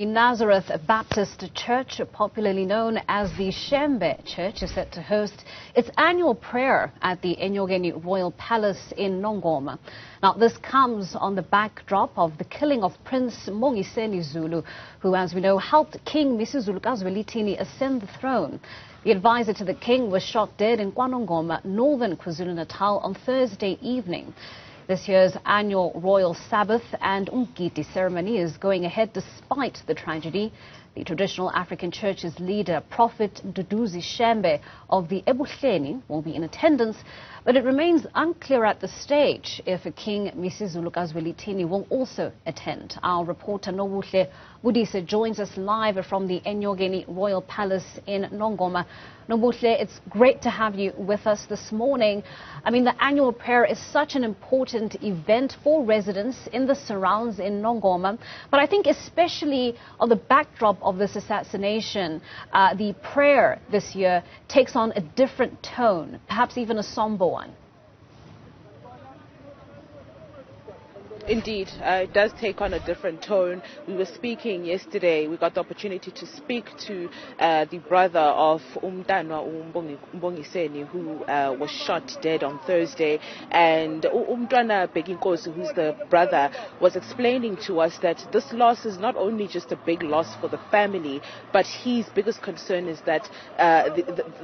The Nazareth Baptist Church, popularly known as the Shembe Church, is set to host its annual prayer at the eNyokeni Royal Palace in Nongoma. Now, this comes on the backdrop of the killing of Prince Mbongiseni Zulu, who, as we know, helped King Misuzulu KaZwelithini ascend the throne. The advisor to the king was shot dead in KwaNongoma, northern KwaZulu-Natal, on Thursday evening. This year's annual royal sabbath and Umgidi ceremony is going ahead despite the tragedy. The traditional African church's leader, Prophet Mduduzi Shembe of the Ebuhleni, will be in attendance, but it remains unclear at this stage if King Misuzulu KaZwelithini will also attend. Our reporter Nobuhle Modise joins us live from the eNyokeni Royal Palace in Nongoma. Nobuhle, it's great to have you with us this morning. I mean, the annual prayer is such an important event for residents in the surrounds in Nongoma, but I think especially on the backdrop of this assassination, the prayer this year takes on a different tone, perhaps even a somber one. Indeed, it does take on a different tone. We were speaking yesterday, we got the opportunity to speak to the brother of Mbongiseni, who was shot dead on Thursday. And Umntwana Beginkosi, who's the brother, was explaining to us that this loss is not only just a big loss for the family, but his biggest concern is that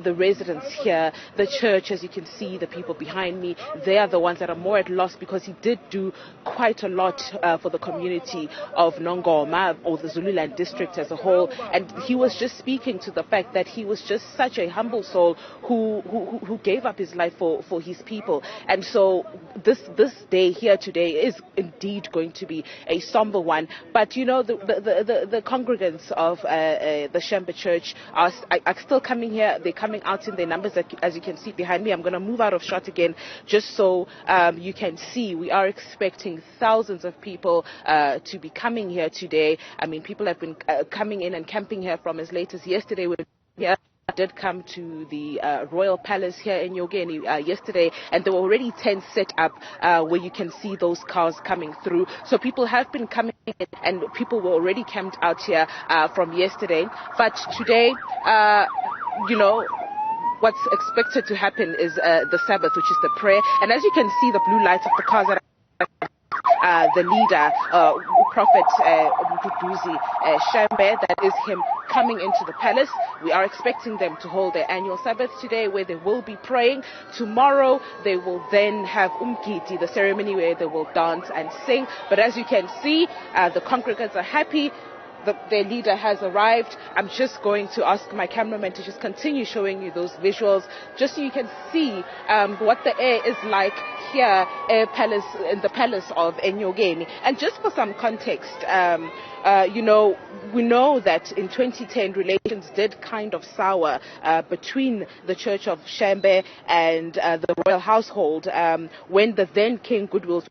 the residents here, the church, as you can see, the people behind me, they are the ones that are more at loss, because he did do quite a lot for the community of Nongoma, or the Zululand district as a whole. And he was just speaking to the fact that he was just such a humble soul who gave up his life for his people. And so this day here today is indeed going to be a somber one. But you know, the congregants of the Shembe Church are still coming here. They're coming out in their numbers, as you can see behind me. I'm going to move out of shot again just so you can see. We are expecting thousands of people to be coming here today. I mean, people have been coming in and camping here from as late as yesterday. I did come to the Royal Palace here in eNyokeni yesterday, and there were already tents set up where you can see those cars coming through. So people have been coming in, and people were already camped out here from yesterday. But today, you know, what's expected to happen is the Sabbath, which is the prayer. And as you can see, the blue lights of the cars that the leader, Prophet Mduduzi Shembe, that is him coming into the palace. We are expecting them to hold their annual Sabbath today, where they will be praying. Tomorrow they will then have Umgidi, the ceremony where they will dance and sing. But as you can see, the congregants are happy. Their leader has arrived. I'm just going to ask my cameraman to just continue showing you those visuals, just so you can see what the air is like here in the palace of eNyokeni. And just for some context, you know, we know that in 2010 relations did kind of sour between the Church of Shembe and the royal household when the then King Goodwill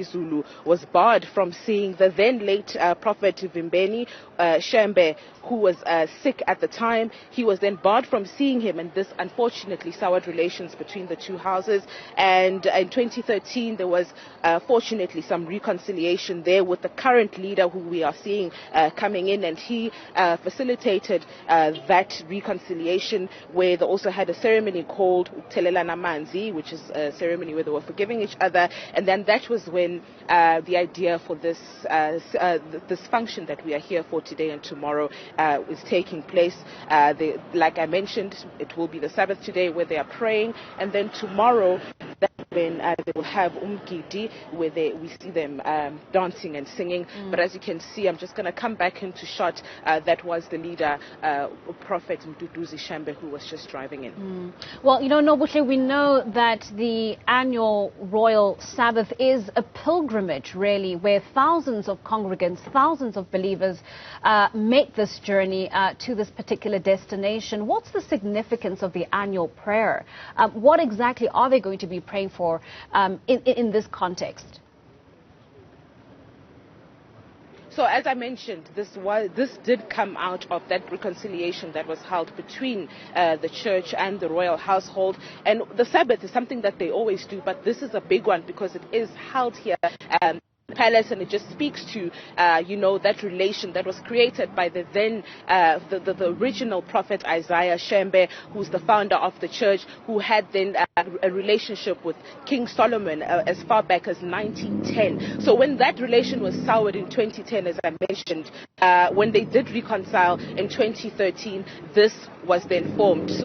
Zulu was barred from seeing the then late Prophet Mbongiseni Shembe, who was sick at the time. He was then barred from seeing him, and this unfortunately soured relations between the two houses. And in 2013 there was fortunately some reconciliation there with the current leader, who we are seeing coming in, and he facilitated that reconciliation, where they also had a ceremony called Telelana Manzi, which is a ceremony where they were forgiving each other. And then that was when the idea for this function that we are here for today and tomorrow is taking place. Like I mentioned, it will be the Sabbath today, where they are praying, and then tomorrow when they will have Umgidi, where we see them dancing and singing. But as you can see, I'm just going to come back into shot. That was the leader, Prophet Mduduzi Shembe, who was just driving in. Well, you know, Nobuhle, we know that the annual Royal Sabbath is a pilgrimage, really, where thousands of congregants, thousands of believers make this journey to this particular destination. What's the significance of the annual prayer? What exactly are they going to be praying for in this context? So as I mentioned, this did come out of that reconciliation that was held between the church and the royal household. And the Sabbath is something that they always do, but this is a big one because it is held here palace, and it just speaks to, that relation that was created by the then, the original prophet Isaiah Shembe, who's the founder of the church, who had then a relationship with King Solomon as far back as 1910. So when that relation was soured in 2010, as I mentioned, when they did reconcile in 2013, this was then formed.